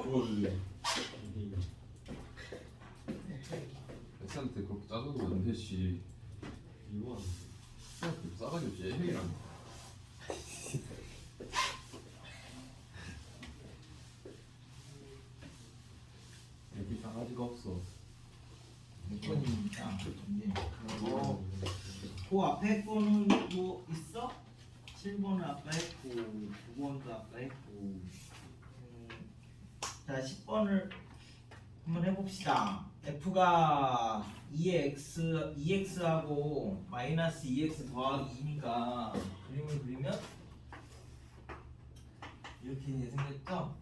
뭘 X한테 그렇게 짜증나면 안 되지. 이거 X한테 싸가지 없이 애행이란 여기 싸가지가 없어. 6번입니다. 이제 그리고 그 앞에 거는 뭐 있어? 7번은 아까 했고 9번도 아까 했고 자 10번을 한번 해봅시다. F가 2x하고 마이너스 2x 더하기 2니까 그림을 그리면 이렇게 이제 생겼죠?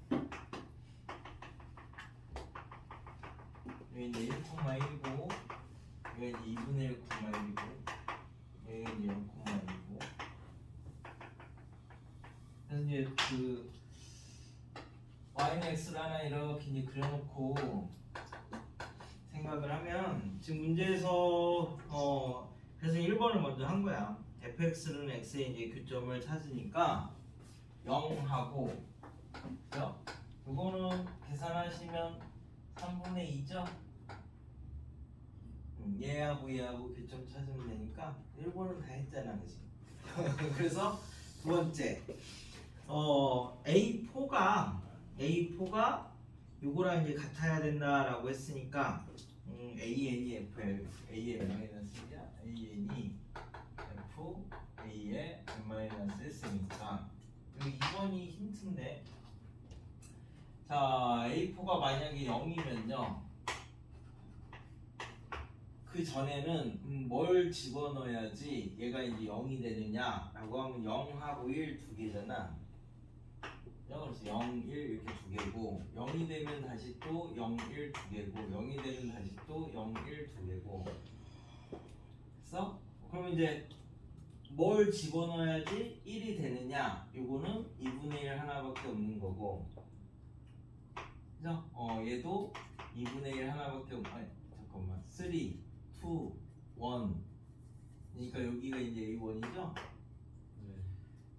여기 이제 1,1이고 여기 이제 2분의 1,1이고 여기 이제 0,1이고 그래서 이제 그 y는 x를 하나 이렇게 이제 그려놓고 생각을 하면 지금 문제에서 그래서 1번을 먼저 한 거야. fx는 x의 이제 교점을 찾으니까 0하고 그죠? 이거는 계산하시면 3분의 2죠? 얘하고 교점 찾으면 되니까 1번은 다 했잖아, 그치? 그래서 두 번째 A4가 요거랑 이제 같아야 된다라고 했으니까 AN이 F에 A의 마이너스냐 AN이 F A의 마이너스 S니까 여기 2번이 힌트인데 자 A4가 만약에 0이면요 그 전에는 뭘 집어넣어야지 얘가 이제 0이 되느냐라고 하면 0하고 1 두 개잖아. 그래서 0, 1 이렇게 두 개고 0이 되면 다시 또 0, 1 두 개고 0이 되면 다시 또 0, 1 두 개고 그래서 그러면 이제 뭘 집어넣어야지 1이 되느냐 요거는 2분의 1 하나밖에 없는 거고 그죠? 얘도 2분의 1 하나밖에 아니 잠깐만 3, 2, 1 그러니까 여기가 이제 A1이죠?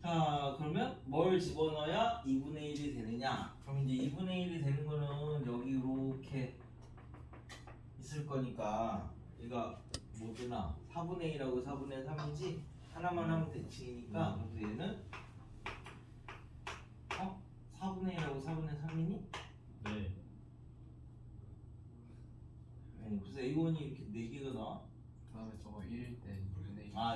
자 그러면 뭘 집어넣어야 2분의 1이 되느냐 그럼 이제 2분의 1이 되는 거는 여기 이렇게 있을 거니까 얘가 뭐구나 4분의 1하고 4분의 3이지 하나만 하면 대칭이니까 그래서 얘는 4분의 1하고 4분의 3이니? 네. 그래서 A1이 이렇게 4개가 나와? 다음에 저거 1일 때 분의 아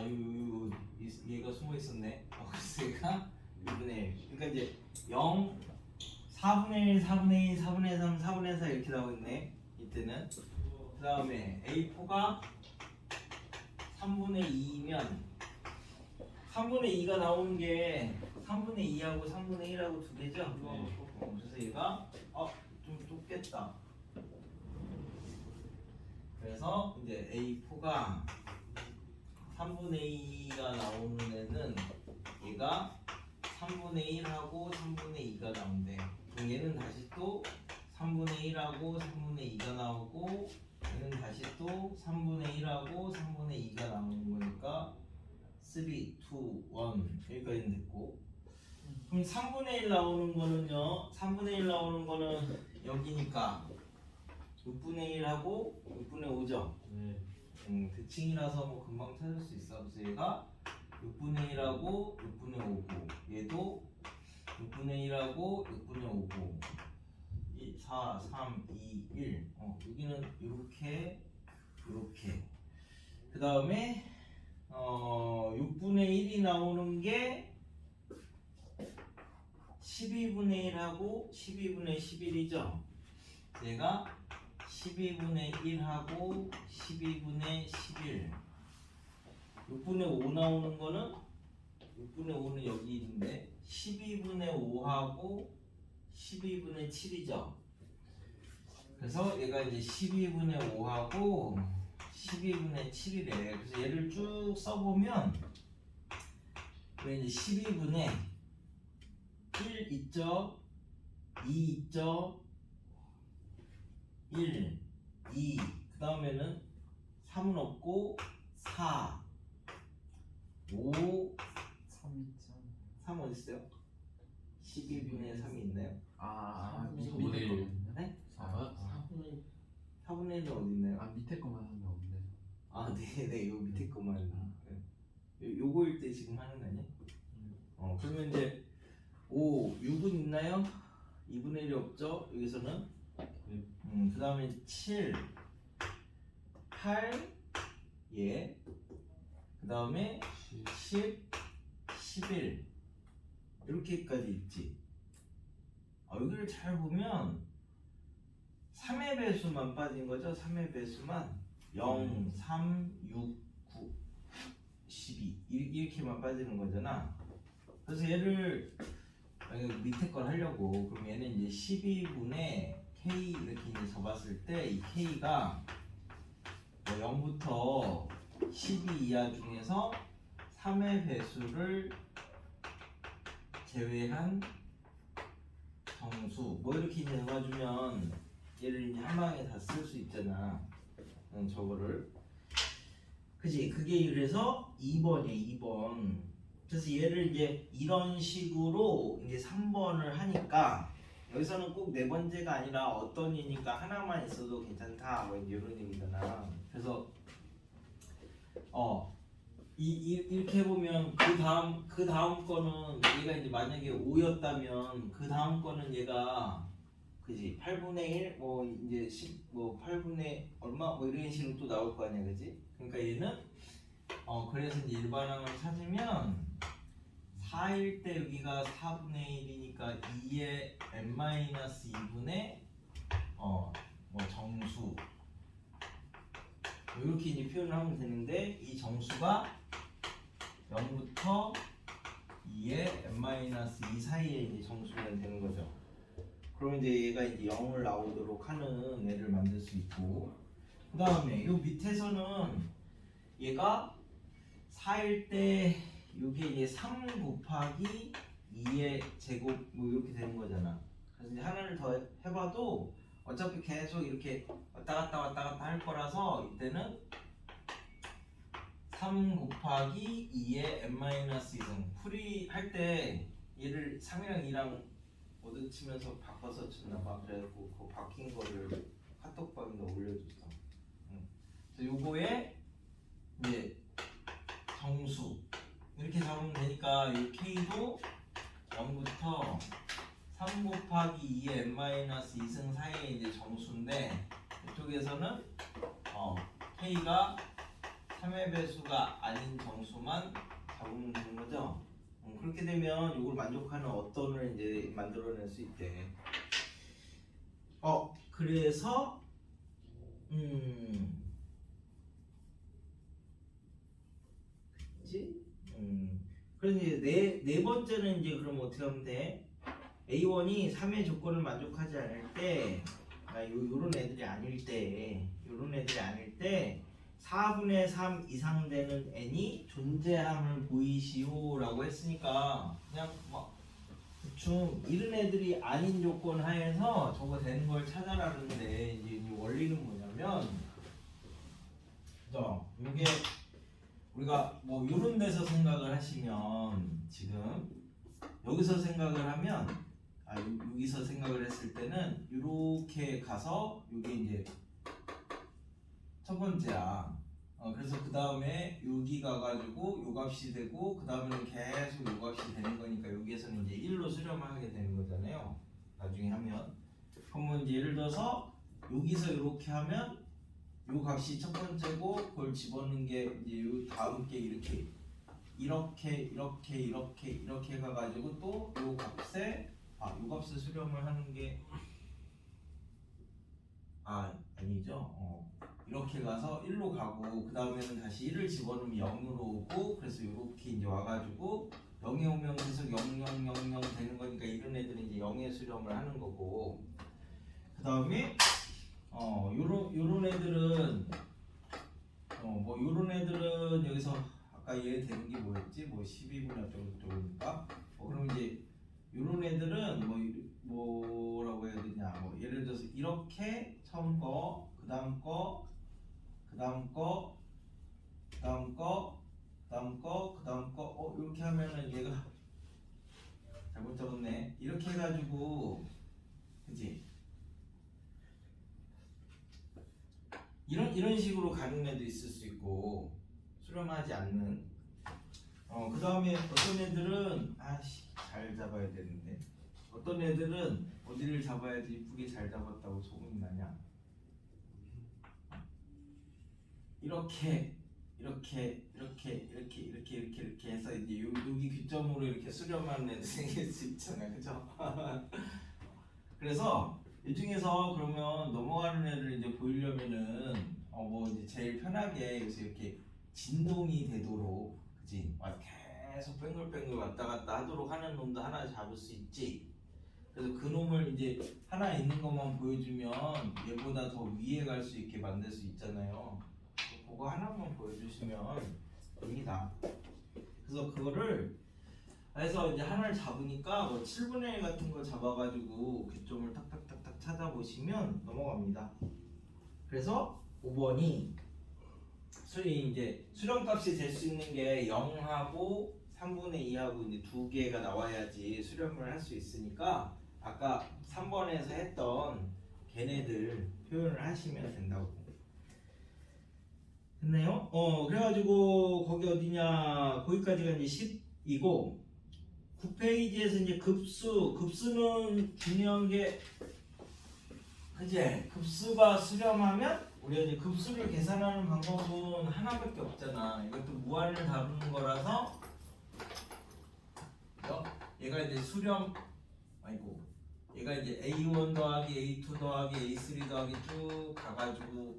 얘가 숨어 있었네. 그래서 얘가 2분의 1. 그러니까 이제 0, 4분의 1, 4분의 2, 4분의 3, 4분의 4 이렇게 나오고 있네. 이때는. 그 다음에 A4가 3분의 2이면 3분의 2가 나오는 게 3분의 2하고 3분의 1하고 두 개죠? 네. 그래서 얘가 좀 좁겠다. 그래서 이제 A4가 3분의 2가 나오는 애는 얘가 3분의 1하고 3분의 2가 나온대. 그럼 얘는 다시 또 3분의 1하고 3분의 2가 나오고 얘는 다시 또 3분의 1하고 3분의 2가 나오는 거니까 3, 2, 1 여기까지는 됐고 그럼 3분의 1 나오는 거는요 3분의 1 나오는 거는 여기니까 6분의 1하고 6분의 5죠? 네. 대칭이라서 뭐 금방 찾을 수 있어. 그래서 얘가 6분의 1하고 6분의 5고 얘도 6분의 1하고 6분의 5고 4, 3, 2, 1 여기는 이렇게 그 다음에 6분의 1이 나오는 게 12분의 1하고 12분의 11이죠. 얘가 12분의 1하고 12분의 11 6분의 5 나오는 거는 6분의 5는 여기 있는데 12분의 5하고 12분의 7이죠. 그래서 얘가 이제 12분의 5하고 12분의 7이래. 그래서 얘를 쭉 써보면 왜 이제 12분의 1 있죠? 2 있죠? 1, 2, 그 다음에는 3은 없고 4, 5, 3 있죠. 3 어디 있어요? 12분의 3이 있나요? 이거 못해 이거. 네? 4분의 1은 어디 있나요? 밑에 거만 하면 없네. 아, 네네, 요 밑에 거만. 요거일 때 지금 하는 거 아니야? 그러면 이제 6은 있나요? 2분의 1이 없죠? 여기서는. 그 다음에 7, 8, 예. 그 다음에 10, 11 이렇게까지 있지. 여기를 잘 보면 3의 배수만 빠진 거죠. 3의 배수만 0, 3, 6, 9, 12 이렇게만 빠지는 거잖아. 그래서 얘를 밑에 걸 하려고 그럼 얘는 이제 12분의 K 이렇게 이제 접었을 때 이 K가 0부터 12 이하 중에서 3의 배수를 제외한 정수 뭐 이렇게 이제 해가주면 얘를 이제 한 방에 다 쓸 수 있잖아. 저거를 그지? 그게 그래서 2번이야 2번. 그래서 얘를 이제 이런 식으로 이제 3번을 하니까 여기서는 꼭 네 번째가 아니라 어떤 이니까 하나만 있어도 괜찮다 뭐 이런 얘기잖아. 그래서 이렇게 해보면 그 다음 거는 얘가 이제 만약에 5였다면 그 다음 거는 얘가 그지 8분의 1 뭐 이제 10 뭐 8분의 얼마 뭐 이런 식으로 또 나올 거 아니야, 그지? 그러니까 얘는 그래서 이제 일반항을 찾으면 4일 때 여기가 4분의 1이니까 2의 n-2분의 뭐 정수 이렇게 이제 표현을 하면 되는데 이 정수가 0부터 2의 n-2 사이에 이제 정수면 되는 거죠. 그러면 이제 얘가 이제 0을 나오도록 하는 애를 만들 수 있고 그 다음에 요 밑에서는 얘가 4일 때 이게 이제 3 곱하기 2의 제곱 뭐 이렇게 되는 거잖아. 그래서 이제 하나를 더 해봐도 어차피 계속 이렇게 왔다 갔다 할 거라서 이때는 3 곱하기 2의 n-2승 풀이 할 때 얘를 3이랑 2랑 얻어치면서 바꿔서 쳤나봐. 그래갖고 그 바뀐 거를 카톡방에 올려줬어. 그래서 요거에 이제 정수 이렇게 잡으면 되니까 이 K도 0부터 3 곱하기 2의 n-2승 사이에 이제 정수인데 이쪽에서는 K가 3의 배수가 아닌 정수만 잡으면 되는 거죠. 그렇게 되면 이걸 만족하는 어떤을 이제 만들어낼 수 있대. 그래서 그치? 그래서 이제 네 번째는 이제 그럼 어떻게 하면 돼? A1이 3의 조건을 만족하지 않을 때, 요런 애들이 아닐 때 4분의 3 이상 되는 n이 존재함을 보이시오라고 했으니까 그냥 막 대충 이런 애들이 아닌 조건 하에서 저거 되는 걸 찾아라는데 이제 이 원리는 뭐냐면 이게 우리가 뭐 이런 데서 생각을 하시면 지금 여기서 생각을 하면 여기서 생각을 했을 때는 이렇게 가서 이게 이제 첫 번째야. 그래서 그 다음에 여기 가가지고 요 값이 되고 그 다음에는 계속 요 값이 되는 거니까 여기에서는 이제 1로 수렴을 하게 되는 거잖아요. 나중에 하면. 그러면 이제 예를 들어서 여기서 이렇게 하면 요 값이 첫 번째고 그걸 집어넣는 게 이제 요 다음 게 이렇게 가가지고 또 요 값에 요 값을 수렴을 하는 게 아니죠. 이렇게 가서 1로 가고 그 다음에는 다시 1을 집어넣으면 0으로 오고 그래서 이렇게 이제 와가지고 0에 오면 계속 0, 0, 0, 0 되는 거니까 이런 애들은 이제 0에 수렴을 하는 거고 그 다음에 요런 애들은 뭐 요런 애들은 여기서 아까 얘 되는 게 뭐였지? 뭐 12분의 어쩌고저쩌고니까 그럼 이제 요런 애들은 뭐라고 해야 되냐 뭐 예를 들어서 이렇게 처음 거 그 다음 거 그 다음 거 그 다음 거 그 다음 거 그 다음 거 이렇게 하면은 얘가 잘못 적었네. 해가지고 그지? 이런 식으로 가는 애도 있을 수 있고 수렴하지 않는. 그 다음에 어떤 애들은 잘 잡아야 되는데 어떤 애들은 어디를 잡아야지 이쁘게 잘 잡았다고 소문이 나냐? 이렇게 해서 이제 여기 귀점으로 이렇게 수렴하는 애들 생길 수 있잖아요, 그죠? 그래서 이 중에서 그러면 넘어가는 애를 이제 보이려면은 뭐 이제 제일 편하게 여기서 이렇게 진동이 되도록, 그지? 계속 뱅글뱅글 왔다 갔다 하도록 하는 놈도 하나 잡을 수 있지. 그래서 그 놈을 이제 하나 있는 것만 보여주면 얘보다 더 위에 갈 수 있게 만들 수 있잖아요. 그거 하나만 보여주시면 됩니다. 그래서 그거를 해서 이제 하나를 잡으니까 뭐 7분의 1 같은 거 잡아가지고 교점을 탁탁탁탁 찾아보시면 넘어갑니다. 그래서 5번이 이제 수렴값이 될 수 있는 게 0하고 3분의 2하고 이제 두 개가 나와야지 수렴을 할 수 있으니까 아까 3번에서 했던 걔네들 표현을 하시면 된다고. 됐나요? 그래가지고 거기 어디냐, 거기까지가 이제 10이고 9페이지에서 이제 급수는 중요한 게, 그제? 급수가 수렴하면 우리가 이제 급수를 계산하는 방법은 하나밖에 없잖아. 이것도 무한을 다루는 거라서 얘가 이제 얘가 이제 A1 더하기 A2 더하기 A3 더하기 쭉 가가지고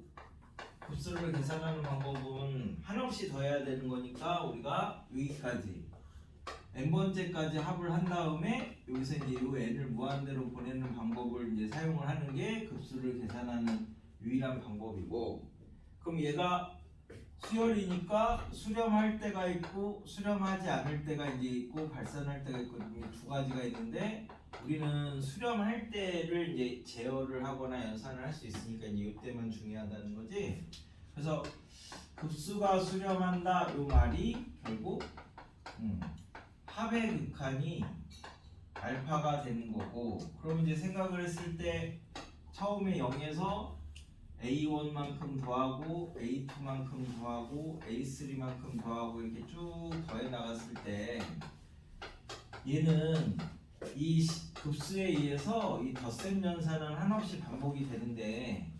급수를 계산하는 방법은 한없이 더해야 되는 거니까 우리가 여기까지 n번째까지 합을 한 다음에 여기서 이제 이 n을 무한대로 보내는 방법을 이제 사용을 하는 게 급수를 계산하는 유일한 방법이고, 그럼 얘가 수열이니까 수렴할 때가 있고 수렴하지 않을 때가 이제 있고 발산할 때가 있고 두 가지가 있는데, 우리는 수렴할 때를 이제 제어를 하거나 연산을 할 수 있으니까 이제 이때만 중요하다는 거지. 그래서 급수가 수렴한다 요 말이 결국 합의 극한이 알파가 되는 거고, 그럼 이제 생각을 했을 때 처음에 0에서 A1만큼 더하고 A2만큼 더하고 A3만큼 더하고 이렇게 쭉 더해 나갔을 때 얘는 이 급수에 의해서 이 덧셈 연산은 한없이 반복이 되는데,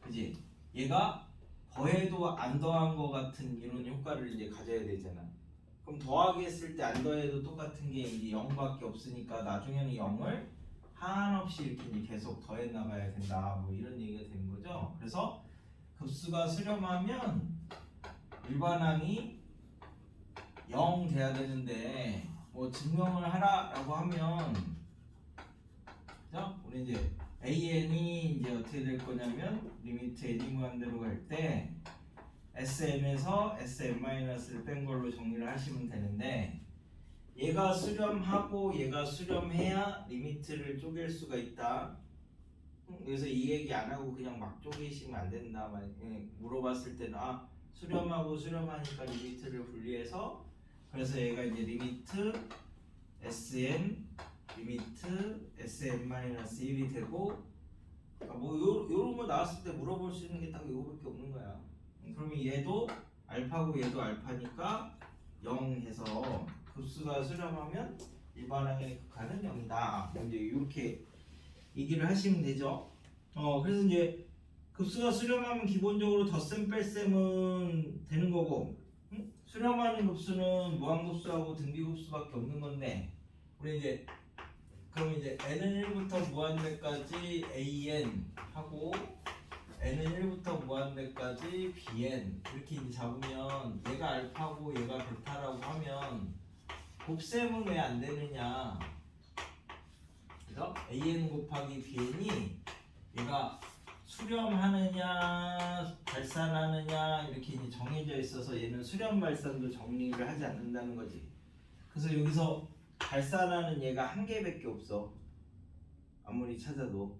그지? 얘가 더해도 안 더한 거 같은 이런 효과를 이제 가져야 되잖아. 그럼 더하기 했을 때 안 더해도 똑같은 게 이제 0밖에 없으니까 나중에는 0을 한없이 이렇게 이제 계속 더해 나가야 된다, 뭐 이런 얘기가 되는 거죠. 그래서 급수가 수렴하면 일반항이 0 돼야 되는데 뭐 증명을 하라라고 하면, 그죠? 우리 이제 AN이 이제 어떻게 될 거냐면 리미트 n이 무한대로 갈 때 SM에서 SM-를 뺀 걸로 정리를 하시면 되는데, 얘가 수렴하고 얘가 수렴해야 리미트를 쪼갤 수가 있다. 그래서 이 얘기 안 하고 그냥 막 쪼개시면 안 된다. 물어봤을 때는 수렴하고 수렴하니까 리미트를 분리해서, 그래서 얘가 이제 리미트 SM 리미트 SM-1이 되고, 뭐 요런 거 나왔을 때 물어볼 수 있는 게 딱 이거밖에 없는 거야. 그러면 얘도 알파고 얘도 알파니까 0 해서 급수가 수렴하면 일반항의 극한은 0이다. 이제 이렇게 얘기를 하시면 되죠. 그래서 이제 급수가 수렴하면 기본적으로 덧셈 뺄셈은 되는 거고, 수렴하는 급수는 무한급수하고 등비급수밖에 없는 건데, 우리 이제 그럼 이제 n은 1부터 무한대까지 an 하고 n은 1부터 무한대까지 bn 이렇게 이제 잡으면 얘가 알파고 얘가 베타라고 하면 곱셈은 왜 안 되느냐? 그래서 an 곱하기 bn이 얘가 수렴하느냐 발산하느냐 이렇게 이제 정해져 있어서 얘는 수렴 발산도 정리를 하지 않는다는 거지. 그래서 여기서 발산하는 얘가 한 개밖에 없어, 아무리 찾아도.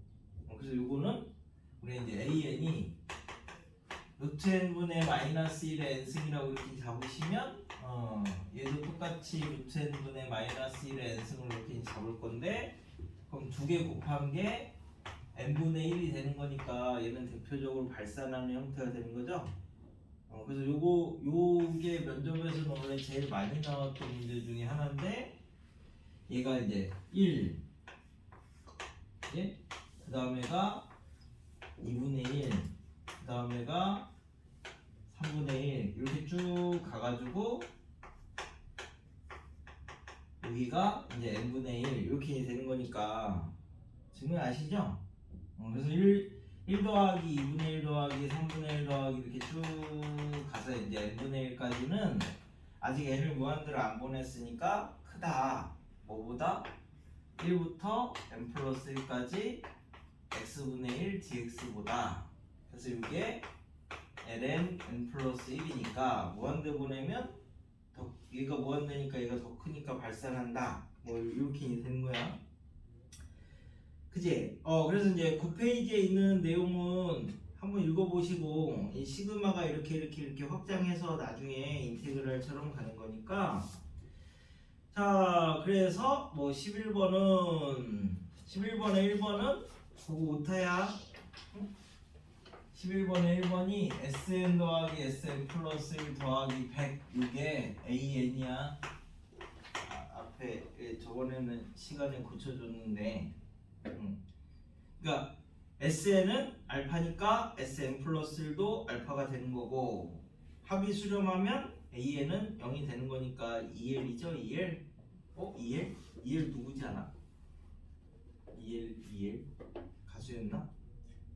그래서 요거는 우리 이제 AN이 루트 n분의 마이너스 1의 n승이라고 이렇게 잡으시면 얘도 똑같이 루트 n분의 마이너스 1의 n승을 이렇게 잡을 건데, 개 곱한 게 n분의 1이 되는 거니까 얘는 대표적으로 발산하는 형태가 되는 거죠. 그래서 요게 면접에서는 원래 제일 많이 나왔던 문제 중에 하나인데 얘가 이제 1, 예? 그 다음에가 2분의 1, 그 다음에가 3분의 1 이렇게 쭉 가가지고 여기가 이제 n분의 1 이렇게 되는 거니까 지금 아시죠? 그래서 1 더하기 2분의 1 더하기 3분의 1 더하기 이렇게 쭉 가서 이제 n분의 1까지는 아직 n을 무한대로 안 보냈으니까 크다. 뭐보다? 1부터 n 플러스 1까지 x분의 1 dx보다. 그래서 이게 ln n 플러스 1이니까 무한대 보내면 더, 얘가 무한대니까 얘가 더 크니까 발산한다. 뭐 이렇게 되는 거야. 그지? 그래서 이제 9페이지에 있는 내용은 한번 읽어보시고 이 시그마가 이렇게 확장해서 나중에 인테그랄처럼 가는 거니까. 자, 그래서 뭐 11번에 1번은 그거 오타야. 11번에 1번이 sn 더하기 sn 플러스 1 더하기 100 이게 an이야. 앞에 저번에는 시간을 고쳐줬는데 그러니까 sn은 알파니까 sn 플러스 1도 알파가 되는 거고 합이 수렴하면 an은 0이 되는 거니까 2l이죠. 2l 2l? 2l 누구지 않아? 2l 가수였나?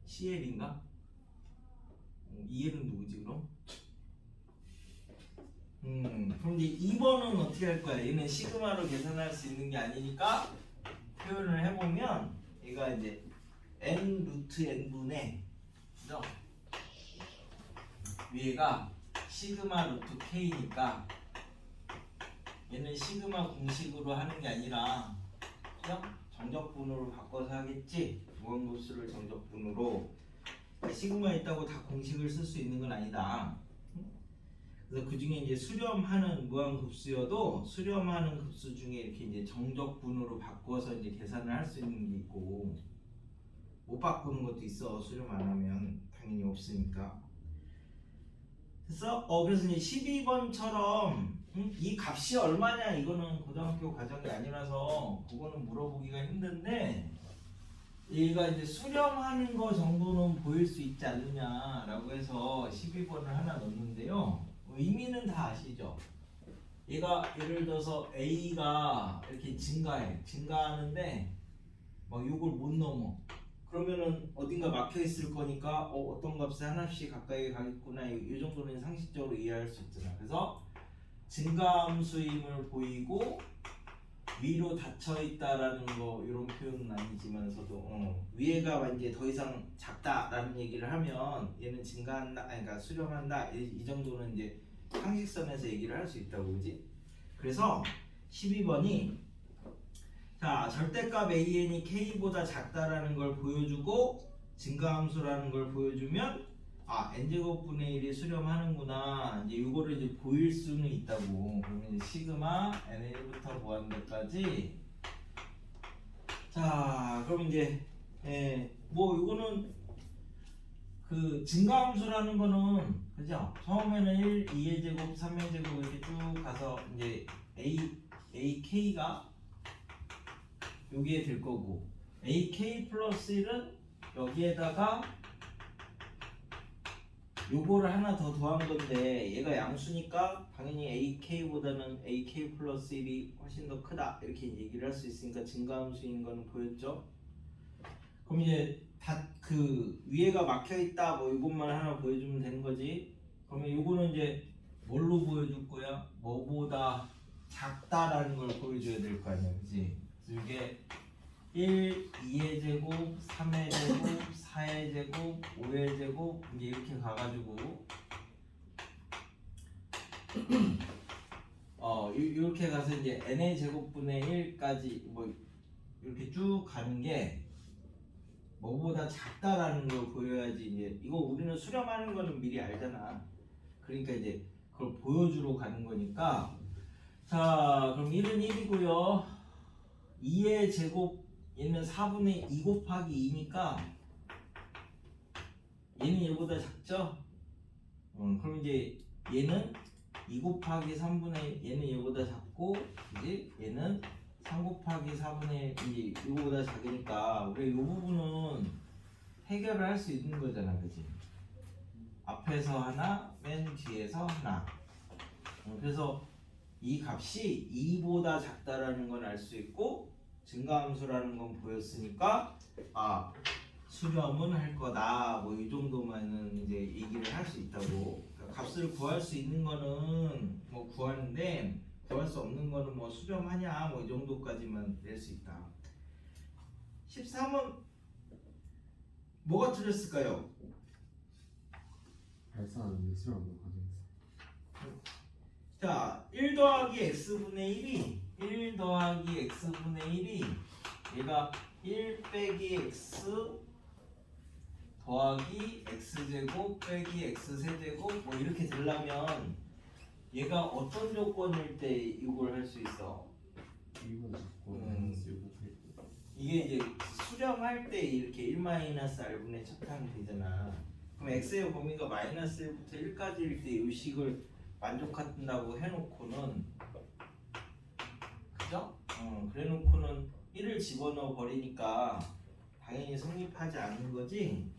CL인가? 2l은 누구지 그럼? 그럼 이제 2번은 어떻게 할 거야? 얘는 시그마로 계산할 수 있는 게 아니니까 표현을 해보면 얘가 이제 n 루트 n분의 그죠? 위에가 시그마 루트 k니까 얘는 시그마 공식으로 하는 게 아니라 그죠? 정적분으로 바꿔서 하겠지. 무한급수를 정적분으로. 시그마 있다고 다 공식을 쓸 수 있는 건 아니다. 그래서 그 중에 이제 수렴하는 무한급수여도 수렴하는 급수 중에 이렇게 이제 정적분으로 바꿔서 이제 계산을 할 수 있는 게 있고 못 바꾸는 것도 있어. 수렴 안 하면 당연히 없으니까. 그래서 이제 12번처럼 이 값이 얼마냐 이거는 고등학교 과정이 아니라서 그거는 물어보기가 힘든데 얘가 이제 수렴하는 거 정도는 보일 수 있지 않느냐라고 해서 12번을 하나 넣었는데요. 의미는 다 아시죠? 얘가 예를 들어서 A가 이렇게 증가하는데 막 요걸 못 넘어. 그러면은 어딘가 막혀 있을 거니까 어떤 값에 하나씩 가까이 가겠구나. 이 정도는 상식적으로 이해할 수 있잖아. 그래서 증가함수임을 보이고 위로 닫혀 있다라는 거 이런 표현은 아니지만서도 위에가 이제 더 이상 작다라는 얘기를 하면 얘는 증가한다, 그러니까 수렴한다 이 정도는 이제 상식선에서 얘기를 할 수 있다고 그지? 그래서 12번이 자 절대값 an이 k보다 작다라는 걸 보여주고 증가함수라는 걸 보여주면 n제곱분의 1이 수렴하는구나. 이제 이거를 이제 보일 수는 있다고. 그러면 이제 시그마 n1부터 무한대까지. 자, 그럼 이제 뭐 이거는 그 증가함수라는 거는 그죠? 처음에는 1, 2의 제곱, 3의 제곱 이렇게 쭉 가서 이제 ak가 여기에 될 거고 ak 플러스 1은 여기에다가 요거를 하나 더 더한 건데 얘가 양수니까 당연히 ak보다는 ak 플러스 1이 훨씬 더 크다 이렇게 얘기를 할 수 있으니까 증가함수인 거는 보였죠? 그럼 이제 다 그 위에가 막혀 있다 뭐 이것만 하나 보여주면 되는 거지. 그러면 요거는 이제 뭘로 보여줄 거야? 뭐보다 작다라는 걸 보여줘야 될 거 아니야, 그지? 그래서 이게 1, 2의 제곱, 3의 제곱, 4의 제곱, 5의 제곱 이제 이렇게 가가지고 이렇게 가서 이제 n의 제곱분의 1까지 뭐 이렇게 쭉 가는 게 뭐보다 작다라는 걸 보여야지. 이제 이거 우리는 수렴하는 거는 미리 알잖아. 그러니까 이제 그걸 보여주러 가는 거니까. 자, 그럼 1은 1이고요. 2의 제곱 얘는 4분의 2 곱하기 2니까 얘는 얘보다 작죠? 그럼 이제 얘는 2 곱하기 3분의 얘는 얘보다 작고 이제 얘는 3 곱하기 4분의 이제 이거보다 작으니까 우리 이 부분은 해결을 할 수 있는 거잖아, 그지? 앞에서 하나, 맨 뒤에서 하나. 그래서 이 값이 2보다 작다라는 건 알 수 있고 증가함수라는 건 보였으니까 아 수렴은 할 거다. 뭐 이 정도만은 이제 얘기를 할 수 있다고. 그러니까 값을 구할 수 있는 거는 뭐 구하는데 구할 수 없는 거는 뭐 수렴하냐 뭐 이 정도까지만 낼 수 있다. 13은 뭐가 틀렸을까요? 발산하는 예술하는 과정에서 자, 1 더하기 x분의 1이 1 더하기 x분의 1이 얘가 1 빼기 x 더하기 x제곱 빼기 x세제곱 뭐 이렇게 되려면 얘가 어떤 조건일 때 이걸 할 수 있어? 이보다 작고 이게 이제 수렴할 때 이렇게 1-r분의 첫 항이 되잖아. 그럼 x의 범위가 마이너스 1부터 1까지일 때 이 식을 만족한다고 해놓고는 그죠? 그래 놓고는 1을 집어넣어 버리니까 당연히 성립하지 않는 거지.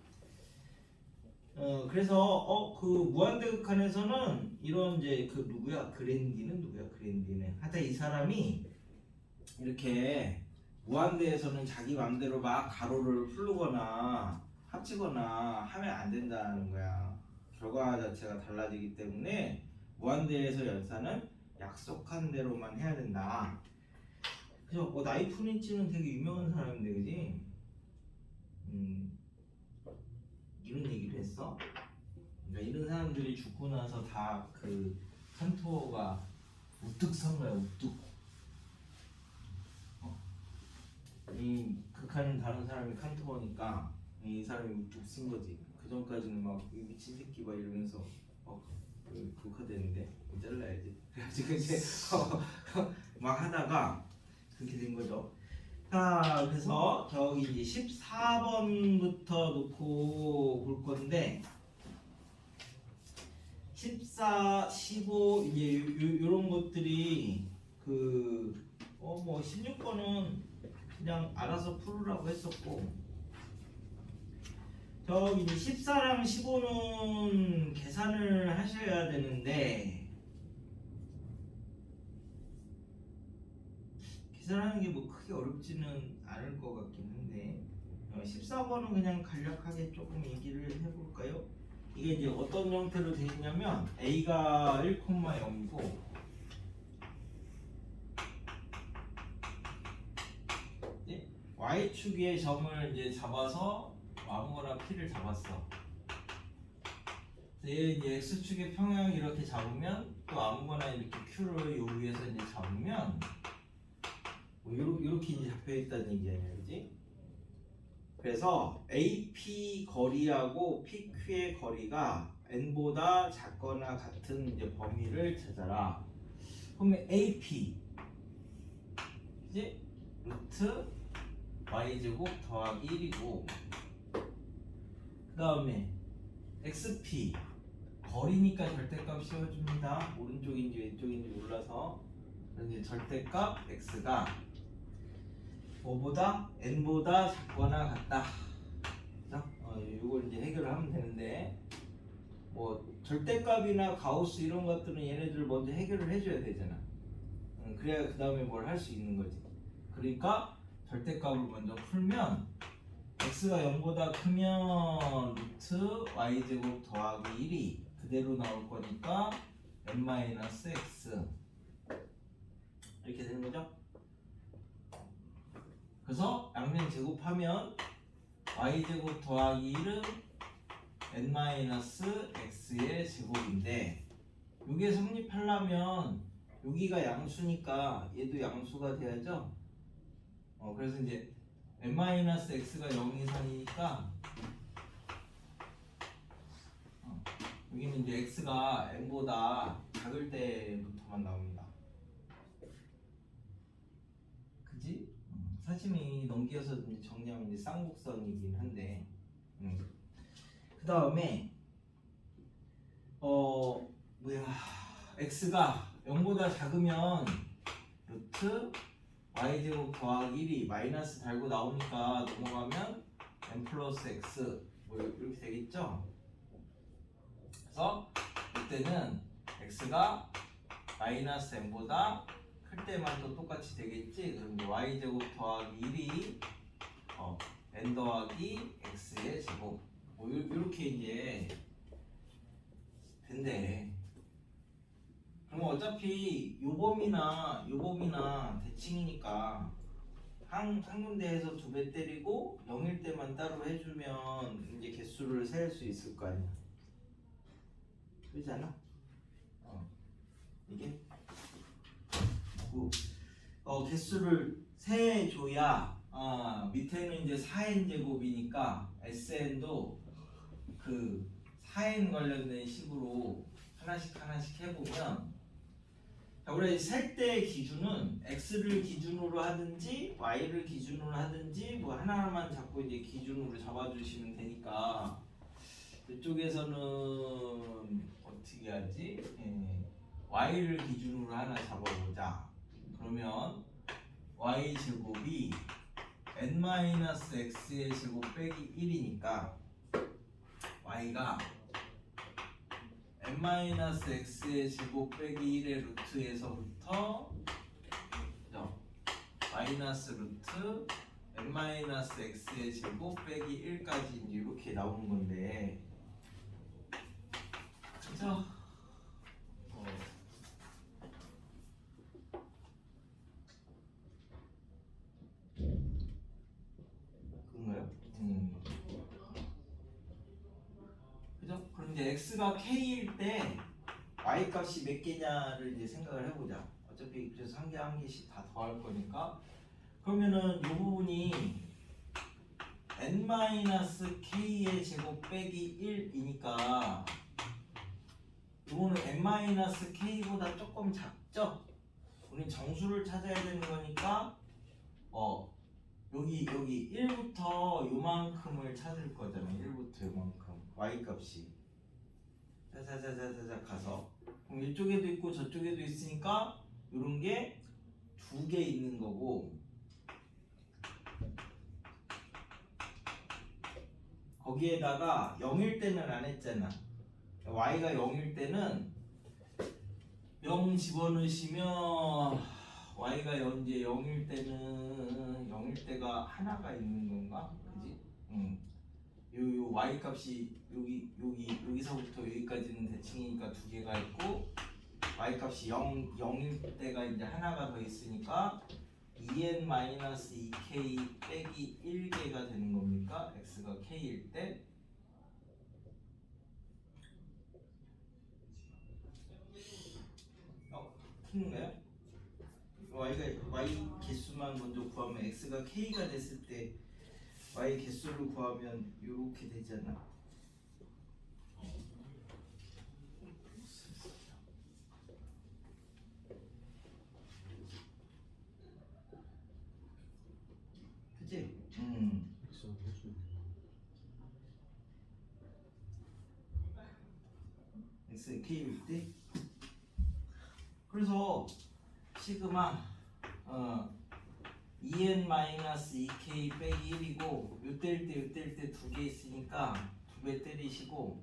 그래서 그 무한대극한에서는 이런 이제 그 누구야? 그랜디는 누구야? 그랜디는 하여튼 이 사람이 이렇게 무한대에서는 자기 맘대로 막 가로를 풀거나 합치거나 하면 안 된다는 거야. 결과 자체가 달라지기 때문에 무한대에서 연산은 약속한 대로만 해야 된다. 그죠? 나이프니치는 되게 유명한 사람인데, 그지? 이런 얘기를 했어. 그러니까 이런 사람들이 죽고 나서 다 그 칸토어가 우뚝 선 거야, 우뚝. 이 극한은 다른 사람이 칸토어니까 이 사람이 우뚝 쓴 거지. 그 전까지는 막 미친 새끼 막 이러면서 극화되는데 잘라야지. 그래가지고 이제 막 하다가 그렇게 된 거죠. 자, 그래서 저기 이제 14번부터 놓고 볼 건데 14, 15 이제 요런 것들이 뭐 16번은 그냥 알아서 풀으라고 했었고 저기 이제 14랑 15는 계산을 하셔야 되는데 계산하는 게 뭐 크게 어렵지는 않을 것 같긴 한데 14번은 그냥 간략하게 조금 얘기를 해볼까요? 이게 이제 어떤 형태로 되어 있냐면 A가 1,0이고 Y축의 점을 이제 잡아서 아무거나 P를 잡았어. 이제 X축의 평형 이렇게 잡으면 또 아무거나 이렇게 Q를 요 위에서 이제 잡으면 뭐 요렇게 이제 잡혀 있다는 얘기 아니야, 그지? 그래서 AP 거리하고 PQ의 거리가 n보다 작거나 같은 이제 범위를 찾아라. 그러면 AP 이제 루트 y제곱 더하기 1이고 그 다음에 XP 거리니까 절대값 씌워줍니다. 오른쪽인지 왼쪽인지 몰라서 이제 절대값 x가 뭐보다 n보다 작거나 같다. 그죠? 이걸 이제 해결을 하면 되는데 뭐 절대값이나 가우스 이런 것들은 얘네들 먼저 해결을 해줘야 되잖아. 그래야 그 다음에 뭘 할 수 있는 거지. 그러니까 절대값을 먼저 풀면 x가 0보다 크면 루트 y제곱 더하기 1이 그대로 나올 거니까 n-x 이렇게 되는 거죠. 그래서 양면 제곱하면 y제곱 더하기 1은 n-x의 제곱인데 이게 성립하려면 여기가 양수니까 얘도 양수가 돼야죠. 그래서 이제 n-x가 0 이상이니까 여기는 이제 x가 n보다 작을 때부터만 나옵니다. 그지? 사심이 넘겨서 이제 정리하면 이제 쌍곡선이긴 한데, 그 다음에 뭐야, x가 0보다 작으면 루트 y제곱 더하기 1이 마이너스 달고 나오니까 넘어가면 n 플러스 x 뭐 이렇게 되겠죠? 그래서 이때는 x가 마이너스 n보다 클 때만 또 똑같이 되겠지? 그럼 이제 y제곱 더하기 1이 n 더하기 x의 제곱 뭐 이렇게 이제 된대. 그럼 어차피 요 범위나 대칭이니까 한 군데에서 2배 때리고 0일 때만 따로 해주면 이제 개수를 셀 수 있을 거 아니야. 그렇잖아? 이게 개수를 세줘야 밑에는 이제 4n 제곱이니까 SN도 그 4n 관련된 식으로 하나씩 해보면, 자, 우리 셀 때 기준은 x를 기준으로 하든지 y를 기준으로 하든지 뭐 하나만 잡고 이제 기준으로 잡아주시면 되니까, 이쪽에서는 어떻게 하지? y를 기준으로 하나 잡아보자. 그러면 y 제곱이 n-x의 제곱 빼기 1이니까 y가 n-x의 제곱 빼기 1의 루트에서부터 마이너스 루트 n-x의 제곱 빼기 1까지 이제 이렇게 나오는 건데, 그죠? 그런가요? 그죠? 그럼 이제 x가 k일 때 y 값이 몇 개냐를 이제 생각을 해보자. 어차피 그래서 한 개씩 다 더할 거니까. 그러면은 이 부분이 n-k의 제곱 빼기 1이니까 이거는 n-k보다 조금 작죠? 우린 정수를 찾아야 되는 거니까 여기 1부터 요만큼을 찾을 거잖아. 1부터 요만큼 y 값이 자자자자자 가서, 그럼 이쪽에도 있고 저쪽에도 있으니까 요런 게 2개 있는 거고, 거기에다가 0일 때는 안 했잖아. y가 0일 때는 0 집어넣으시면 y가 이제 0일 때는 0일 때가 하나가 있는 건가? 그지? 요 y 값이 여기서부터 여기까지는 대칭이니까 2개가 있고, y 값이 0일 때가 이제 하나가 더 있으니까 2n-2k 빼기 1개가 되는 겁니까? x가 k일 때. 틀린가요? y 개수만 먼저 구하면 x가 k가 됐을 때 y 개수를 구하면 이렇게 되잖아. 그치? x k일 때. 그래서 시그마 2n-2k 빼기 1이고, 요때일 때 2개 있으니까 2배 때리시고,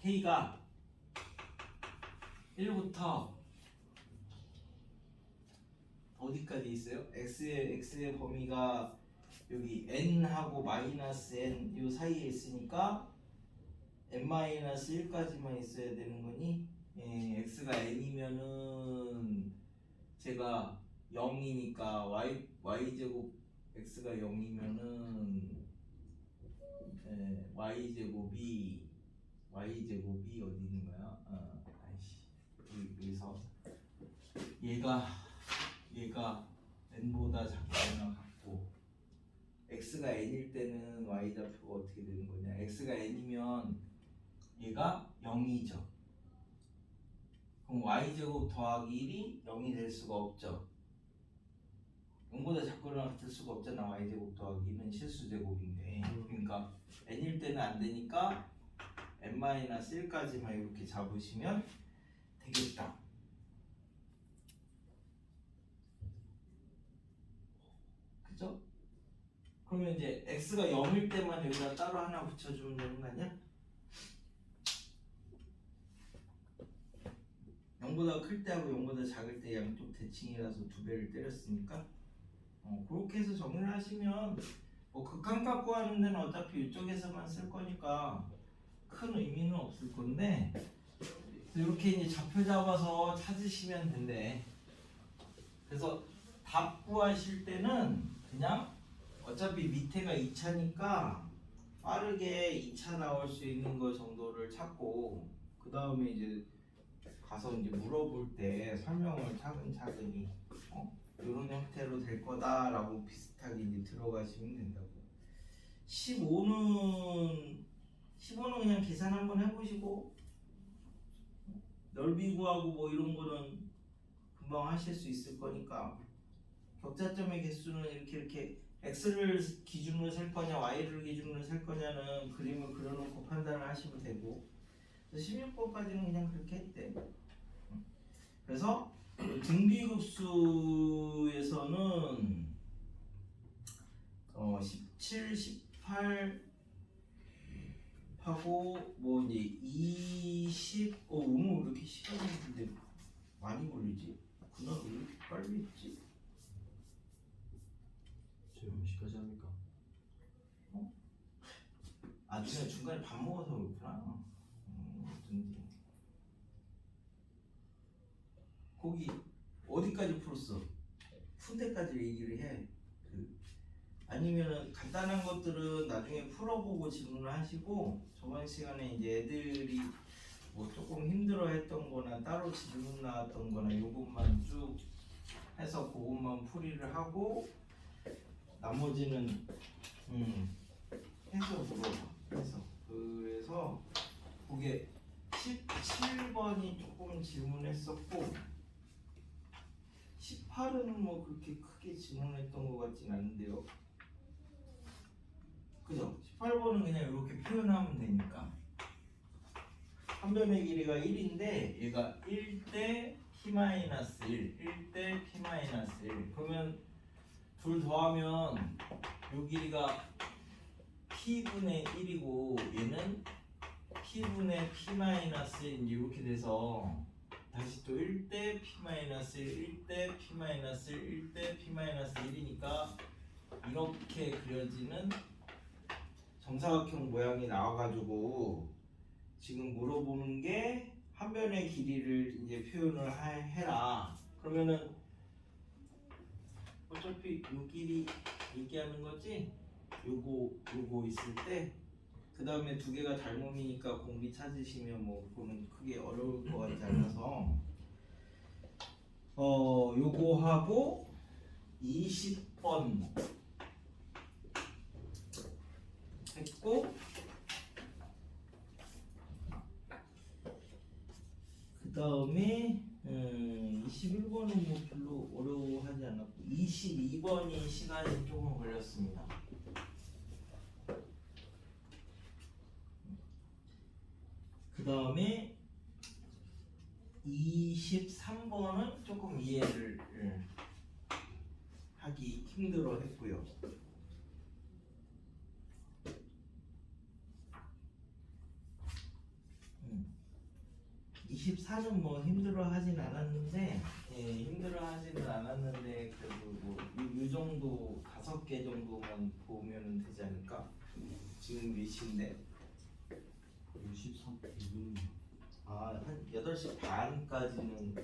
k가 1부터 어디까지 있어요? x의 범위가 여기 n하고 마이너스 n 요 사이에 있으니까 n-1까지만 있어야 되는 거니, x가 n이면은 제가 0이니까 y제곱 x가 0이면은 y제곱이 어디 있는 거야? 여기서 얘가 n보다 작거나 같고, x가 n일 때는 y좌표가 어떻게 되는 거냐? x가 n이면 얘가 0이죠. 그럼 y제곱 더하기 1이 0이 될 수가 없죠. 0보다 작거나 같을 수가 없잖아. y제곱 더하기 2는 실수제곱인데 그러니까 n일 때는 안 되니까 n-1까지만 이렇게 잡으시면 되겠다. 그죠? 그러면 이제 x가 0일 때만 여기다 따로 하나 붙여주면 되는 거 아니야? 0보다 클 때하고 0보다 작을 때 양쪽 대칭이라서 2배를 때렸으니까 그렇게 해서 정리를 하시면 뭐 극한값 구하는 데는 어차피 이쪽에서만 쓸 거니까 큰 의미는 없을 건데 이렇게 이제 좌표 잡아서 찾으시면 된대. 그래서 답 구하실 때는 그냥 어차피 밑에가 2차니까 빠르게 2차 나올 수 있는 거 정도를 찾고 그 다음에 이제 가서 이제 물어볼 때 설명을 차근차근히 이런 형태로 될 거다라고 비슷하게 이제 들어가시면 된다고. 15는 그냥 계산 한번 해보시고 넓이 구하고 뭐 이런 거는 금방 하실 수 있을 거니까 격자점의 개수는 이렇게 x를 기준으로 셀 거냐 y를 기준으로 셀 거냐는 그림을 그려놓고 판단을 하시면 되고 16번까지는 그냥 그렇게 했대. 그래서 등비급수에서는 17, 18 하고 뭐 이제 20 오늘 왜 이렇게 시간이 근데 많이 걸리지? 그날 왜 이렇게 빨리 했지? 저희 몇 시까지 합니까? 아침에 중간에 밥 먹어서 그렇구나. 어쩐지. 거기 어디까지 풀었어? 푼 데까지 얘기를 해. 아니면은 간단한 것들은 나중에 풀어보고 질문을 하시고 저번 시간에 이제 애들이 뭐 조금 힘들어했던 거나 따로 질문 나왔던 거나 요것만 쭉 해서 그것만 풀이를 하고 나머지는 해서 물어봐. 그래서 그게 17번이 조금 질문했었고 18은 뭐 그렇게 크게 질문했던 것 같진 않은데요. 그죠? 18번은 그냥 이렇게 표현하면 되니까 한 변의 길이가 1인데 얘가 1대 p-1 1대 p-1 그러면 둘 더하면 요 길이가 p분의 1이고 얘는 p분의 p-1 이렇게 돼서 다시 또 1대 p-1 1대 p-1 1대 p-1이니까 이렇게 그려지는 정사각형 모양이 나와가지고 지금 물어보는 게 한 변의 길이를 이제 표현을 해라. 그러면은 어차피 요 길이 얘기하는 거지. 요거 있을 때 그 다음에 두 개가 닮음이니까 공비 찾으시면 뭐 그거는 크게 어려울 것 같지 않아서 요거 하고 20번 했고 그 다음에 21번은 뭐 별로 어려워하지 않았고 22번이 시간이 조금 걸렸습니다. 그 다음에 23번은 조금 이해를 하기 힘들어 했고요. 24는 뭐 힘들어 하진 않았는데 힘들어 하지는 않았는데 그래도 뭐 이 정도 5개 정도만 보면 되지 않을까? 지금 몇 시인데? 63분. 한 8시 반까지는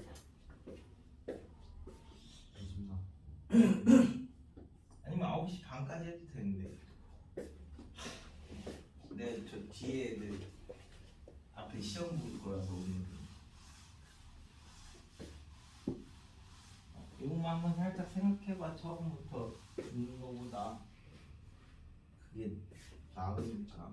좋습니다. 아니면 9시 반까지 해도 되는데 네, 저 뒤에 앞에 시험 볼 거라서 오늘은 이것만 한번 살짝 생각해봐. 처음부터 듣는 거보다 그게 나으니까